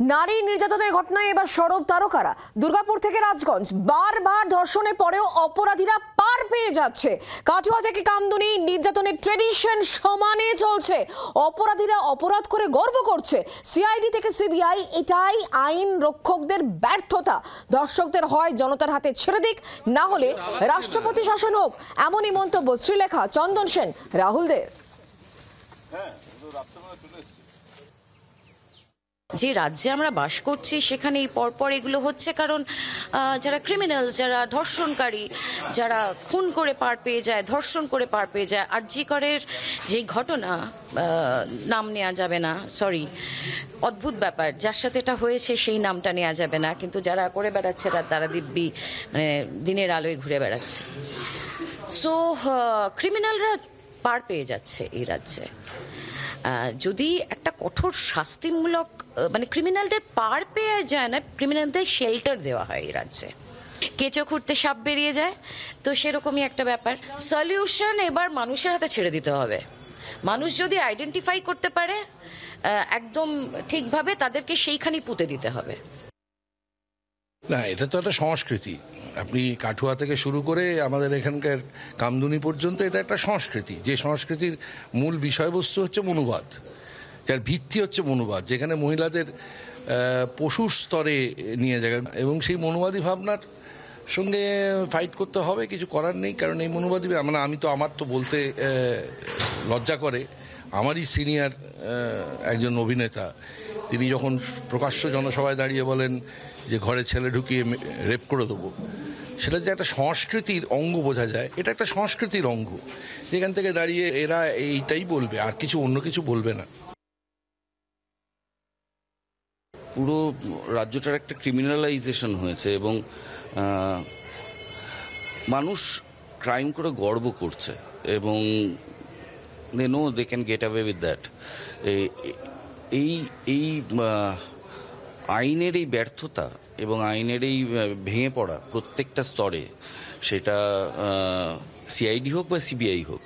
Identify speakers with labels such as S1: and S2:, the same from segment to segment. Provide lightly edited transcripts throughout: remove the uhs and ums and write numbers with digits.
S1: নারী নির্যাতনের ঘটনায় এবার সরব তারকারা। দুর্গাপুর থেকে রাজগঞ্জ, বারবার ধর্ষণের পরেও অপরাধীরা পার পেয়ে যাচ্ছে। কাঠুয়া থেকে কামদুনি, নির্যাতনের ট্রেডিশন সমানে চলছে। অপরাধীরা অপরাধ করে গর্ব করছে। সিআইডি থেকে সিবিআই, এটাই আইন রক্ষকদের ব্যর্থতা। দর্শকদের হয় জনতার হাতে ছেড়ে দিক, না হলে রাষ্ট্রপতি শাসন হোক, এমনই মন্তব্য শ্রীলেখা, চন্দন সেন, রাহুল দের।
S2: যে রাজ্যে আমরা বাস করছি সেখানে এই পরপর এগুলো হচ্ছে, কারণ যারা ক্রিমিনাল, যারা ধর্ষণকারী, যারা খুন করে পার পেয়ে যায়, ধর্ষণ করে পার পেয়ে যায়, আরজি করের যেই ঘটনা, নাম নেওয়া যাবে না, সরি, অদ্ভুত ব্যাপার, যার সাথে এটা হয়েছে সেই নামটা নেওয়া যাবে না, কিন্তু যারা করে বেড়াচ্ছে তারা দিব্যি মানে দিনের আলোয় ঘুরে বেড়াচ্ছে। সো ক্রিমিনালরা পার পেয়ে যাচ্ছে এই রাজ্যে। যদি একটা কঠোর শাস্তিমূলক, মানে ক্রিমিনালদের পার পেয়ে যায় না, ক্রিমিনালদের শেল্টার দেওয়া হয় এই রাজ্যে। কেঁচো খুঁড়তে সাপ বেরিয়ে যায়, তো সেরকমই একটা ব্যাপার। সলিউশন এবার মানুষের হাতে ছেড়ে দিতে হবে। মানুষ যদি আইডেন্টিফাই করতে পারে একদম ঠিকভাবে, তাদেরকে সেইখানেই পুঁতে দিতে হবে।
S3: না, এটা তো একটা সংস্কৃতি। আপনি কাঠুয়া থেকে শুরু করে আমাদের এখানকার কামদুনি পর্যন্ত এটা একটা সংস্কৃতি, যে সংস্কৃতির মূল বিষয়বস্তু হচ্ছে মনুবাদ, যার ভিত্তি হচ্ছে মনুবাদ, যেখানে মহিলাদের পশুর স্তরে নিয়ে যায়, এবং সেই মনুবাদী ভাবনার সঙ্গে ফাইট করতে হবে, কিছু করার নেই। কারণ এই মনুবাদী, মানে আমার তো বলতে লজ্জা করে, আমারই সিনিয়র একজন অভিনেতা, তিনি যখন প্রকাশ্য জনসভায় দাঁড়িয়ে বলেন যে ঘরে ছেলে ঢুকিয়ে রেপ করে দেবো, সেটা যে একটা সংস্কৃতির অঙ্গ বোঝা যায়, এটা একটা সংস্কৃতির অঙ্গ। যেখান থেকে দাঁড়িয়ে এরা এইটাই বলবে, আর কিছু অন্য কিছু বলবে না।
S4: পুরো রাজ্যটার একটা ক্রিমিনালাইজেশন হয়েছে, এবং মানুষ ক্রাইম করে গর্ব করছে, এবং they know they can get away with that. এই আইনের এই ব্যর্থতা এবং আইনের এই ভেঙে পড়া প্রত্যেকটা স্তরে, সেটা সিআইডি হোক বা সিবিআই হোক,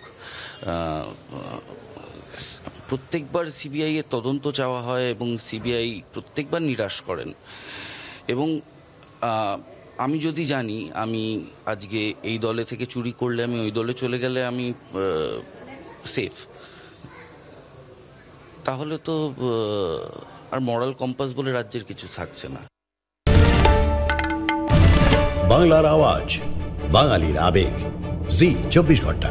S4: প্রত্যেকবার সিবিআই এর তদন্ত চাওয়া হয় এবং সিবিআই প্রত্যেকবার নিরাশ করেন। এবং আমি যদি জানি আমি আজকে এই দলে থেকে চুরি করলে আমি ওই দলে চলে গেলে আমি সেফ, তাহলে তো আর মরাল কম্পাস বলে রাজ্যের কিছু থাকছে না।
S5: বাংলার আওয়াজ, বাঙালির আবেগ, জি 24 ঘন্টা।